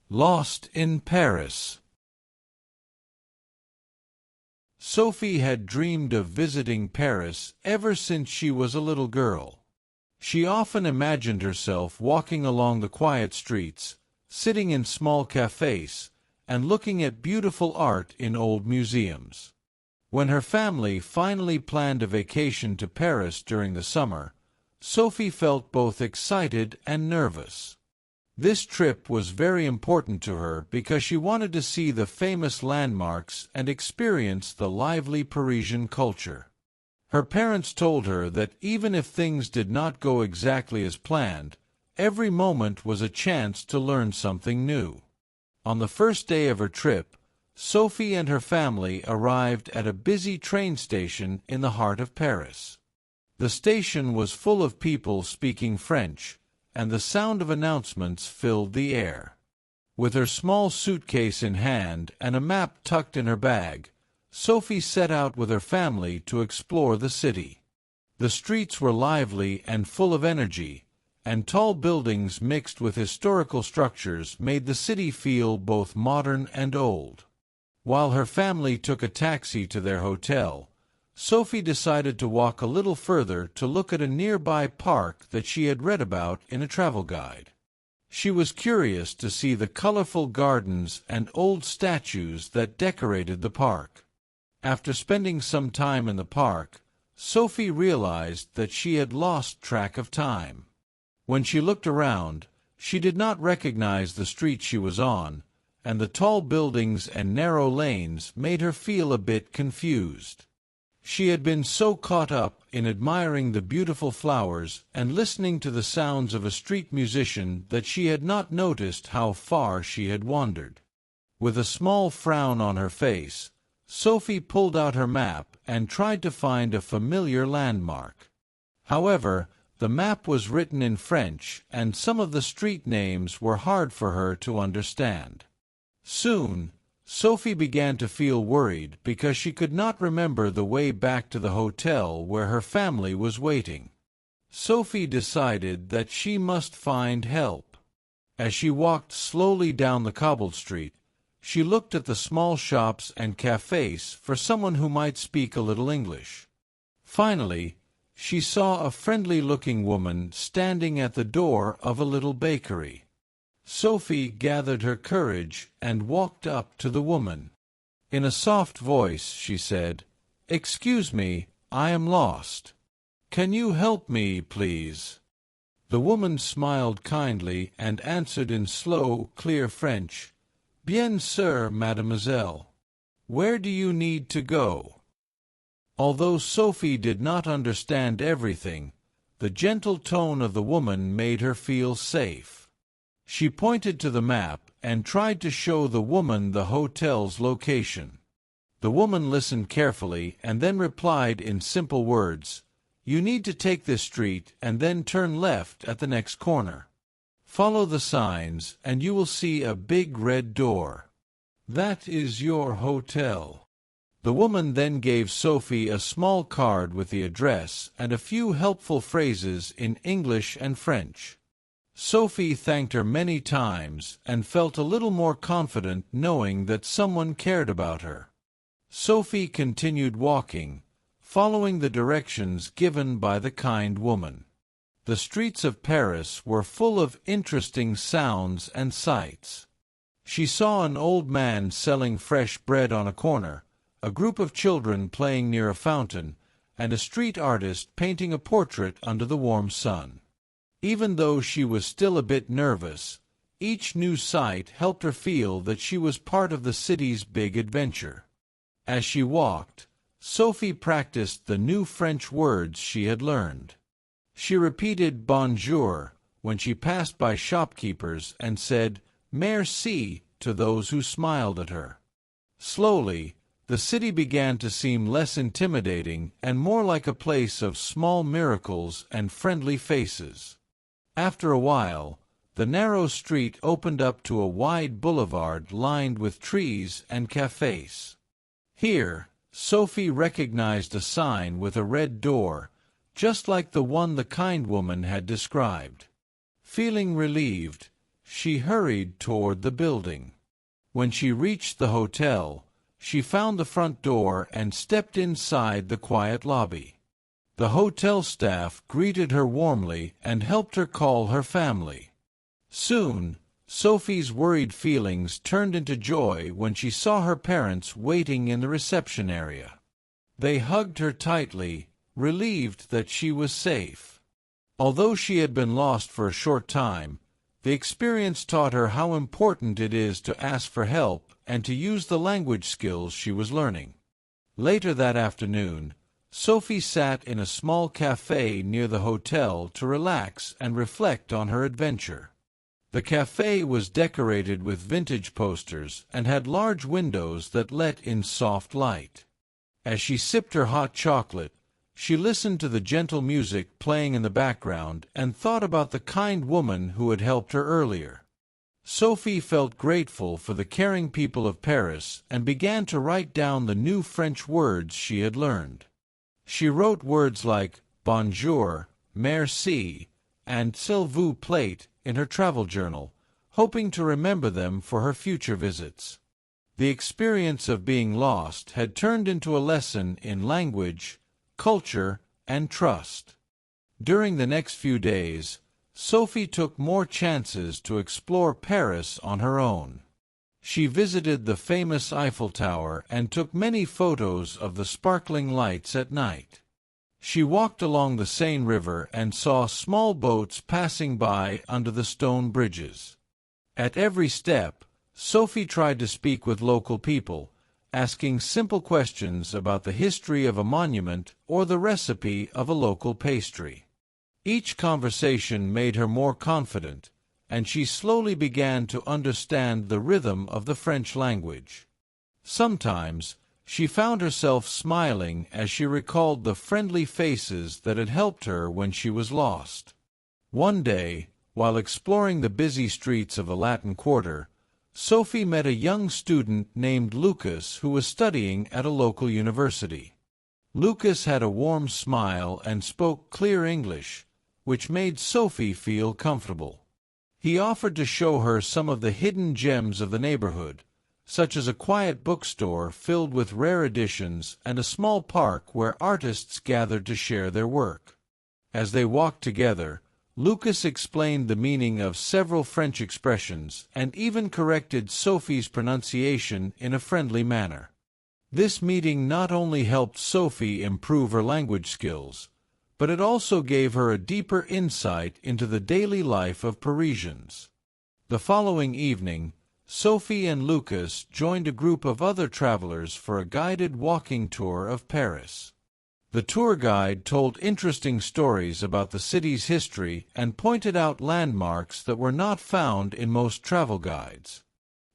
Lost in Paris. Sophie had dreamed of visiting Paris ever since she was a little girl. She often imagined herself walking along the quiet streets, sitting in small cafes, and looking at beautiful art in old museums. When her family finally planned a vacation to Paris during the summer, Sophie felt both excited and nervous. This trip was very important to her because she wanted to see the famous landmarks and experience the lively Parisian culture. Her parents told her that even if things did not go exactly as planned, every moment was a chance to learn something new. On the first day of her trip, Sophie and her family arrived at a busy train station in the heart of Paris. The station was full of people speaking French, and the sound of announcements filled the air. With her small suitcase in hand and a map tucked in her bag, Sophie set out with her family to explore the city. The streets were lively and full of energy, and tall buildings mixed with historical structures made the city feel both modern and old. While her family took a taxi to their hotel, Sophie decided to walk a little further to look at a nearby park that she had read about in a travel guide. She was curious to see the colorful gardens and old statues that decorated the park. After spending some time in the park, Sophie realized that she had lost track of time. When she looked around, she did not recognize the street she was on, and the tall buildings and narrow lanes made her feel a bit confused. She had been so caught up in admiring the beautiful flowers and listening to the sounds of a street musician that she had not noticed how far she had wandered. With a small frown on her face, Sophie pulled out her map and tried to find a familiar landmark. However, the map was written in French, and some of the street names were hard for her to understand. Soon, Sophie began to feel worried because she could not remember the way back to the hotel where her family was waiting. Sophie decided that she must find help. As she walked slowly down the cobbled street, she looked at the small shops and cafes for someone who might speak a little English. Finally, she saw a friendly-looking woman standing at the door of a little bakery. Sophie gathered her courage and walked up to the woman. In a soft voice she said, "Excuse me, I am lost. Can you help me, please?" The woman smiled kindly and answered in slow, clear French, "Bien sûr, mademoiselle. Where do you need to go?" Although Sophie did not understand everything, the gentle tone of the woman made her feel safe. She pointed to the map and tried to show the woman the hotel's location. The woman listened carefully and then replied in simple words, "You need to take this street and then turn left at the next corner. Follow the signs and you will see a big red door. That is your hotel." The woman then gave Sophie a small card with the address and a few helpful phrases in English and French. Sophie thanked her many times and felt a little more confident knowing that someone cared about her. Sophie continued walking, following the directions given by the kind woman. The streets of Paris were full of interesting sounds and sights. She saw an old man selling fresh bread on a corner, a group of children playing near a fountain, and a street artist painting a portrait under the warm sun. Even though she was still a bit nervous, each new sight helped her feel that she was part of the city's big adventure. As she walked, Sophie practiced the new French words she had learned. She repeated bonjour when she passed by shopkeepers and said merci to those who smiled at her. Slowly, the city began to seem less intimidating and more like a place of small miracles and friendly faces. After a while, the narrow street opened up to a wide boulevard lined with trees and cafes. Here, Sophie recognized a sign with a red door, just like the one the kind woman had described. Feeling relieved, She hurried toward the building. When she reached the hotel, she found the front door and stepped inside the quiet lobby. The hotel staff greeted her warmly and helped her call her family. Soon, Sophie's worried feelings turned into joy when she saw her parents waiting in the reception area. They hugged her tightly, relieved that she was safe. Although she had been lost for a short time, the experience taught her how important it is to ask for help and to use the language skills she was learning. Later that afternoon, Sophie sat in a small cafe near the hotel to relax and reflect on her adventure. The cafe was decorated with vintage posters and had large windows that let in soft light. As she sipped her hot chocolate, she listened to the gentle music playing in the background and thought about the kind woman who had helped her earlier. Sophie felt grateful for the caring people of Paris and began to write down the new French words she had learned. She wrote words like bonjour, merci, and s'il vous plaît in her travel journal, hoping to remember them for her future visits. The experience of being lost had turned into a lesson in language, culture, and trust. During the next few days, Sophie took more chances to explore Paris on her own. She visited the famous Eiffel Tower and took many photos of the sparkling lights at night. She walked along the Seine River and saw small boats passing by under the stone bridges. At every step, Sophie tried to speak with local people, asking simple questions about the history of a monument or the recipe of a local pastry. Each conversation made her more confident, and she slowly began to understand the rhythm of the French language. Sometimes, she found herself smiling as she recalled the friendly faces that had helped her when she was lost. One day, while exploring the busy streets of the Latin Quarter, Sophie met a young student named Lucas who was studying at a local university. Lucas had a warm smile and spoke clear English, which made Sophie feel comfortable. He offered to show her some of the hidden gems of the neighborhood, such as a quiet bookstore filled with rare editions and a small park where artists gathered to share their work. As they walked together, Lucas explained the meaning of several French expressions and even corrected Sophie's pronunciation in a friendly manner. This meeting not only helped Sophie improve her language skills, but it also gave her a deeper insight into the daily life of Parisians. The following evening, Sophie and Lucas joined a group of other travelers for a guided walking tour of Paris. The tour guide told interesting stories about the city's history and pointed out landmarks that were not found in most travel guides.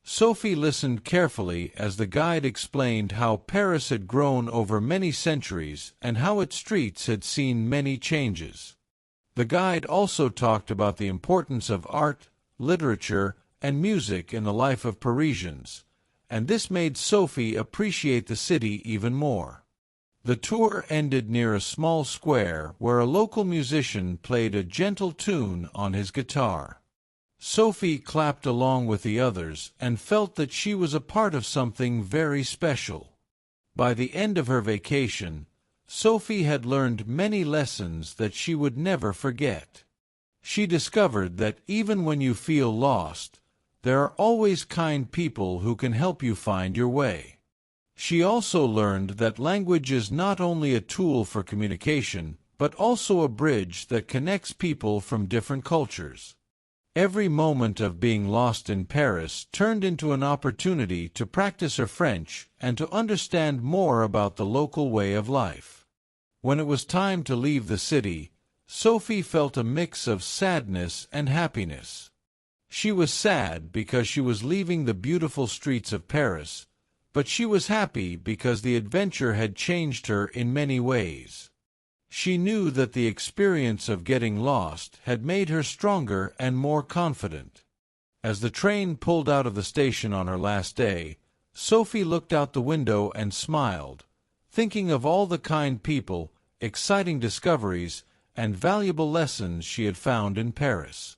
Sophie listened carefully as the guide explained how Paris had grown over many centuries and how its streets had seen many changes. The guide also talked about the importance of art, literature, and music in the life of Parisians, and this made Sophie appreciate the city even more. The tour ended near a small square where a local musician played a gentle tune on his guitar. Sophie clapped along with the others and felt that she was a part of something very special. By the end of her vacation, Sophie had learned many lessons that she would never forget. She discovered that even when you feel lost, there are always kind people who can help you find your way. She also learned that language is not only a tool for communication, but also a bridge that connects people from different cultures. Every moment of being lost in Paris turned into an opportunity to practice her French and to understand more about the local way of life. When it was time to leave the city, Sophie felt a mix of sadness and happiness. She was sad because she was leaving the beautiful streets of Paris, but she was happy because the adventure had changed her in many ways. She knew that the experience of getting lost had made her stronger and more confident. As the train pulled out of the station on her last day, Sophie looked out the window and smiled, thinking of all the kind people, exciting discoveries, and valuable lessons she had found in Paris.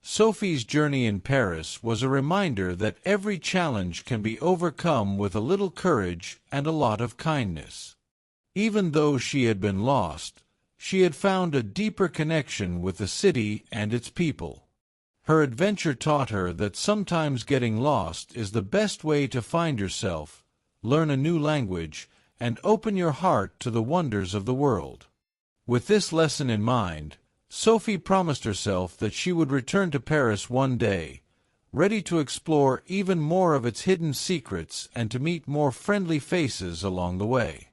Sophie's journey in Paris was a reminder that every challenge can be overcome with a little courage and a lot of kindness. Even though she had been lost, she had found a deeper connection with the city and its people. Her adventure taught her that sometimes getting lost is the best way to find yourself, learn a new language, and open your heart to the wonders of the world. With this lesson in mind, Sophie promised herself that she would return to Paris one day, ready to explore even more of its hidden secrets and to meet more friendly faces along the way.